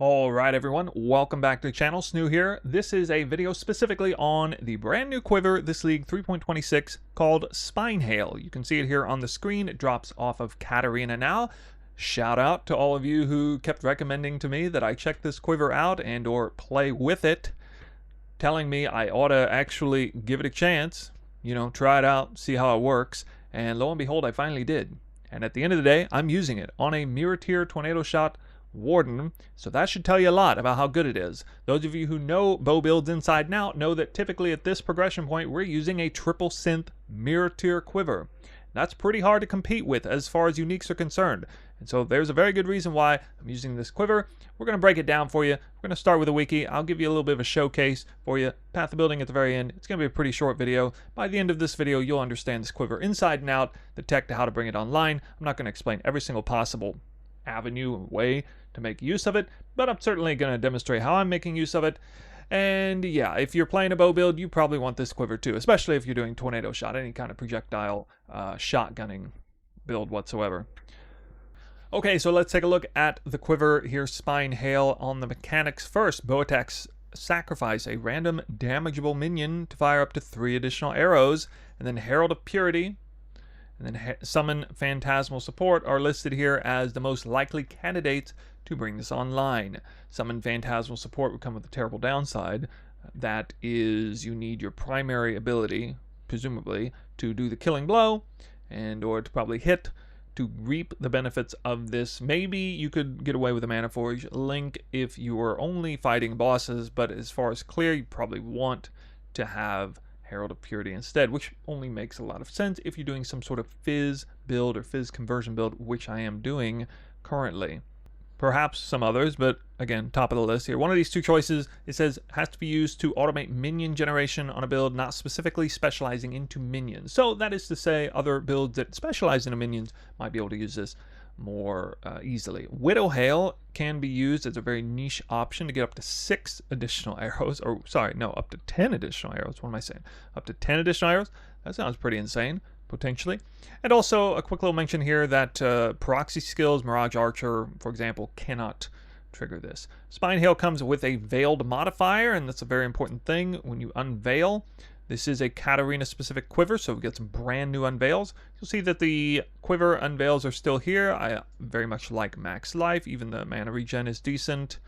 Alright everyone, welcome back to the channel. Snoo here. This is a video specifically on the brand new Quiver this league 3.26 called Spinehail. You can see it here on the screen. It drops off of Catarina now. Shout out to all of you who kept recommending to me that I check this Quiver out and or play with it, telling me I ought to actually give it a chance, try it out, see how it works, and lo and behold I finally did. And at the end of the day, I'm using it on a mirror tier tornado shot Warden, so that should tell you a lot about how good it is. Those of you who know bow builds inside and out know that typically at this progression point we're using a triple synth mirror tier quiver. That's pretty hard to compete with as far as uniques are concerned, and so there's a very good reason why I'm using this quiver. We're going to break it down for you. We're going to start with a wiki. I'll give you a little bit of a showcase for you, path of building at the very end. It's going to be a pretty short video. By the end of this video you'll understand this quiver inside and out, the tech to how to bring it online. I'm not going to explain every single possible avenue and way to make use of it, but I'm certainly going to demonstrate how I'm making use of it. And yeah, if you're playing a bow build, you probably want this quiver too, especially if you're doing tornado shot, any kind of projectile shotgunning build whatsoever. Okay, so let's take a look at the quiver here. Spinehail on the mechanics first. Bow attacks sacrifice a random damageable minion to fire up to 3 additional arrows, and then Herald of Purity and then Summon Phantasmal Support are listed here as the most likely candidates to bring this online. Summon Phantasmal Support would come with a terrible downside. That is, you need your primary ability, presumably, to do the killing blow, and or to probably hit to reap the benefits of this. Maybe you could get away with a Mana Forge Link if you were only fighting bosses, but as far as clear, you probably want to have Herald of Purity instead, which only makes a lot of sense if you're doing some sort of fizz build or fizz conversion build, which I am doing currently. Perhaps some others, but again, top of the list here. One of these two choices, it says, has to be used to automate minion generation on a build not specifically specializing into minions. So that is to say, other builds that specialize into minions might be able to use this more easily. Widowhail can be used as a very niche option to get up to 6 additional arrows, or sorry, no, up to 10 additional arrows. What am I saying? Up to 10 additional arrows? That sounds pretty insane, potentially. And also a quick little mention here that proxy skills, Mirage Archer, for example, cannot trigger this. Spinehail comes with a veiled modifier, and that's a very important thing when you unveil. This is a Catarina specific quiver, so we get some brand new unveils. You'll see that the quiver unveils are still here. I very much like max life, even the mana regen is decent.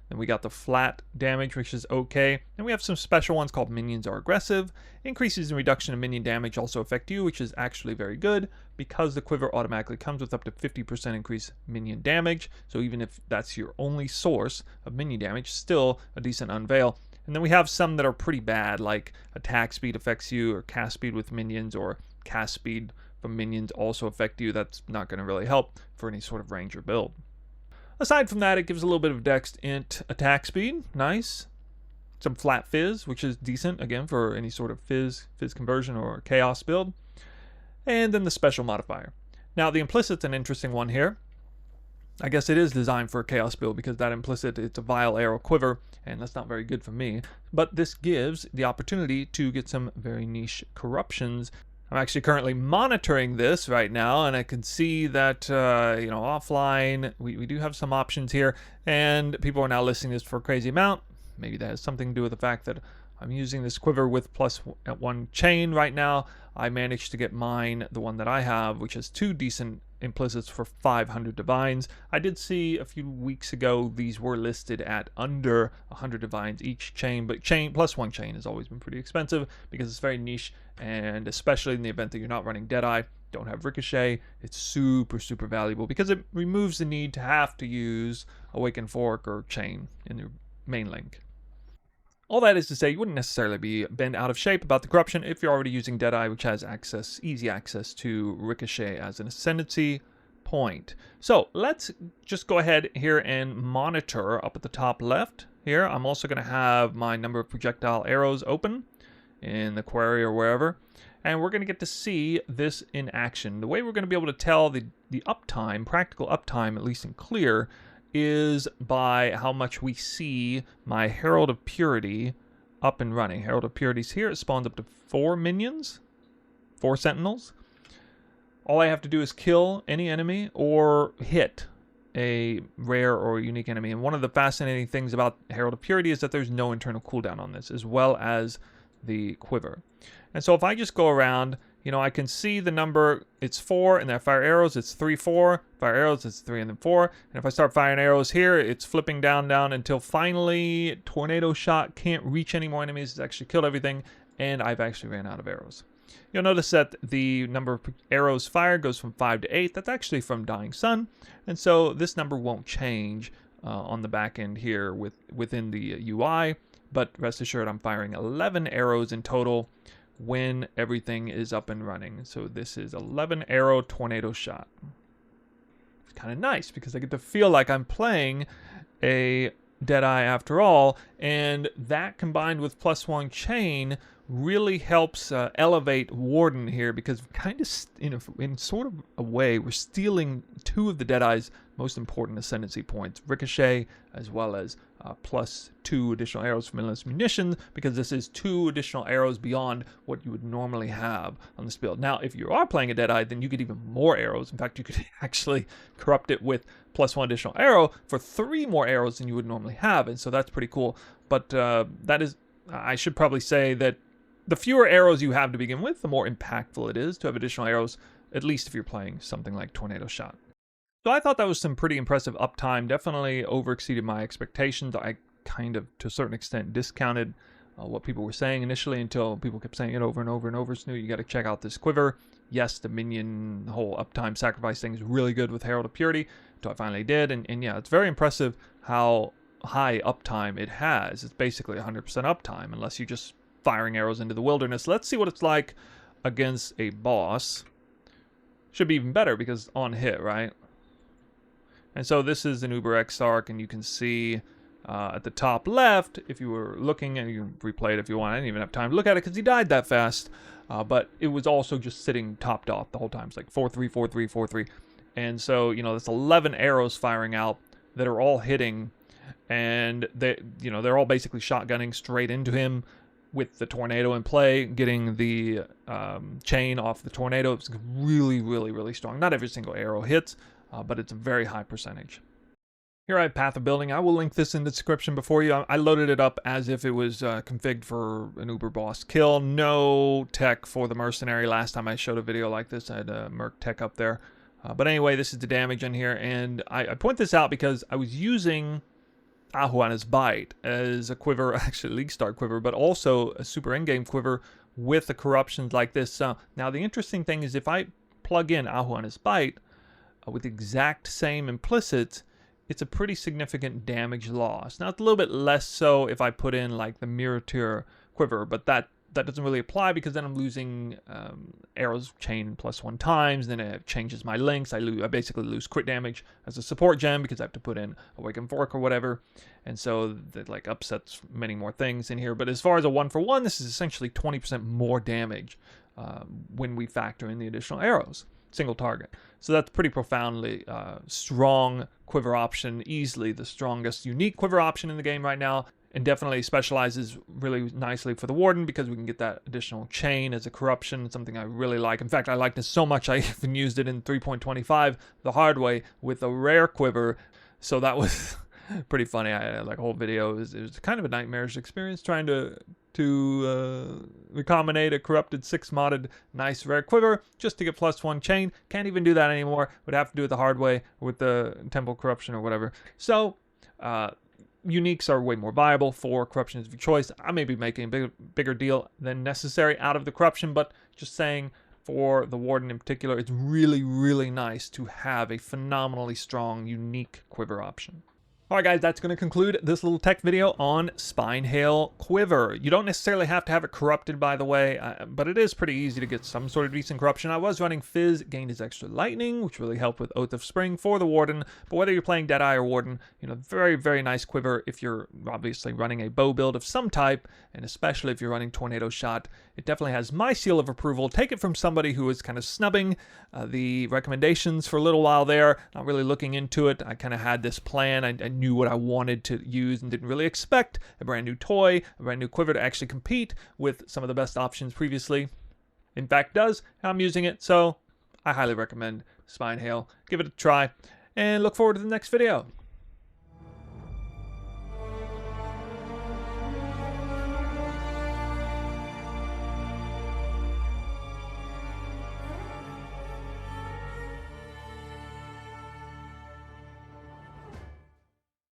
Then we got the flat damage, which is okay. And we have some special ones called Minions Are Aggressive. Increases in reduction of minion damage also affect you, which is actually very good because the quiver automatically comes with up to 50% increased minion damage. So even if that's your only source of minion damage, still a decent unveil. And then we have some that are pretty bad, like attack speed affects you, or cast speed with minions, or cast speed from minions also affect you. That's not going to really help for any sort of ranger build. Aside from that, it gives a little bit of dex int attack speed. Nice. Some flat fizz, which is decent, again, for any sort of fizz conversion or chaos build. And then the special modifier. Now, the implicit's an interesting one here. I guess it is designed for a chaos build because that implicit, it's a vile arrow quiver, and that's not very good for me. But this gives the opportunity to get some very niche corruptions. I'm actually currently monitoring this right now, and I can see that, offline, we do have some options here, and people are now listing this for a crazy amount. Maybe that has something to do with the fact that I'm using this quiver with +1 chain right now. I managed to get mine, the one that I have, which has 2 decent implicits for 500 divines. I did see a few weeks ago these were listed at under 100 divines each chain, but chain +1 chain has always been pretty expensive because it's very niche, and especially in the event that you're not running Deadeye, don't have Ricochet, it's super valuable because it removes the need to have to use Awaken Fork or Chain in your main link. All that is to say, you wouldn't necessarily be bent out of shape about the corruption if you're already using Deadeye, which has easy access to Ricochet as an ascendancy point. So let's just go ahead here and monitor up at the top left here. I'm also going to have my number of projectile arrows open in the query or wherever, and we're going to get to see this in action. The way we're going to be able to tell the uptime, practical uptime, at least in clear, is by how much we see my Herald of Purity up and running. Herald of Purity's here. It spawns up to 4 minions, 4 sentinels. All I have to do is kill any enemy or hit a rare or unique enemy. And one of the fascinating things about Herald of Purity is that there's no internal cooldown on this, as well as the Quiver. And so if I just go around, you know, I can see the number, it's 4, and then I fire arrows, it's 3, 4, fire arrows, it's 3, and then 4. And if I start firing arrows here, it's flipping down, down, until finally Tornado Shot can't reach any more enemies. It's actually killed everything, and I've actually ran out of arrows. You'll notice that the number of arrows fired goes from 5 to 8. That's actually from Dying Sun, and so this number won't change on the back end here within the UI, but rest assured I'm firing 11 arrows in total when everything is up and running. So this is 11 arrow Tornado Shot. It's kind of nice because I get to feel like I'm playing a Deadeye after all, and that combined with +1 chain really helps elevate Warden here, because kind of in sort of a way we're stealing 2 of the Deadeye's most important ascendancy points, Ricochet as well as +2 additional arrows from endless munitions, because this is 2 additional arrows beyond what you would normally have on this build. Now if you are playing a Deadeye, then you get even more arrows. In fact, you could actually corrupt it with +1 additional arrow for 3 more arrows than you would normally have, and so that's pretty cool. But that is, I should probably say that the fewer arrows you have to begin with, the more impactful it is to have additional arrows, at least if you're playing something like Tornado Shot. So I thought that was some pretty impressive uptime, definitely over-exceeded my expectations. I kind of, to a certain extent, discounted what people were saying initially until people kept saying it over and over and over. So you got to check out this Quiver. Yes, the minion, the whole uptime sacrifice thing is really good with Herald of Purity, so I finally did. And yeah, it's very impressive how high uptime it has. It's basically 100% uptime, unless you just firing arrows into the wilderness. Let's see what it's like against a boss. Should be even better because on hit, right? And so this is an Uber X Arc, and you can see at the top left, if you were looking, and you can replay it if you want. I didn't even have time to look at it because he died that fast. But it was also just sitting topped off the whole time. It's like 4-3, 4-3, 4-3. And so, you know, that's 11 arrows firing out that are all hitting, and they're all basically shotgunning straight into him, with the tornado in play, getting the chain off the tornado. It's really, really, really strong. Not every single arrow hits, but it's a very high percentage. Here I have Path of Building. I will link this in the description before you. I loaded it up as if it was configured for an Uber boss kill. No tech for the mercenary. Last time I showed a video like this, I had a Merc tech up there. But anyway, this is the damage in here, and I point this out because I was using Ahuana's Bite as a quiver, actually League Star quiver, but also a super endgame quiver with the corruptions like this. Now the interesting thing is if I plug in Ahuana's Bite with the exact same implicits, it's a pretty significant damage loss. Now it's a little bit less so if I put in like the Mirateur quiver, but that doesn't really apply because then I'm losing arrows chain +1 times, then it changes my links. I basically lose crit damage as a support gem because I have to put in Awakened Fork or whatever, and so that like upsets many more things in here. But as far as a 1-for-1, this is essentially 20% more damage when we factor in the additional arrows, single target. So that's pretty profoundly strong quiver option, easily the strongest unique quiver option in the game right now. And definitely specializes really nicely for the Warden because we can get that additional chain as a corruption, something I really like. In fact, I liked it so much I even used it in 3.25 the hard way with a rare quiver. So that was pretty funny. I had like a whole video. It was kind of a nightmarish experience trying to recombinate a corrupted 6 modded nice rare quiver just to get +1 chain. Can't even do that anymore. Would have to do it the hard way with the temple corruption or whatever. So uniques are way more viable for corruptions of your choice. I may be making a bigger deal than necessary out of the corruption, but just saying for the Warden in particular, it's really, really nice to have a phenomenally strong, unique quiver option. Alright guys, that's going to conclude this little tech video on Spinehail Quiver. You don't necessarily have to have it corrupted, by the way, but it is pretty easy to get some sort of decent corruption. I was running Fizz, gained his extra lightning, which really helped with Oath of Spring for the Warden, but whether you're playing Deadeye or Warden, you know, very, very nice quiver if you're obviously running a bow build of some type, and especially if you're running Tornado Shot. It definitely has my seal of approval. Take it from somebody who was kind of snubbing the recommendations for a little while there, not really looking into it. I kind of had this plan. I knew what I wanted to use and didn't really expect a brand new toy, a brand new quiver to actually compete with some of the best options previously. In fact, does. I'm using it, so I highly recommend Spinehail. Give it a try. and look forward to the next video.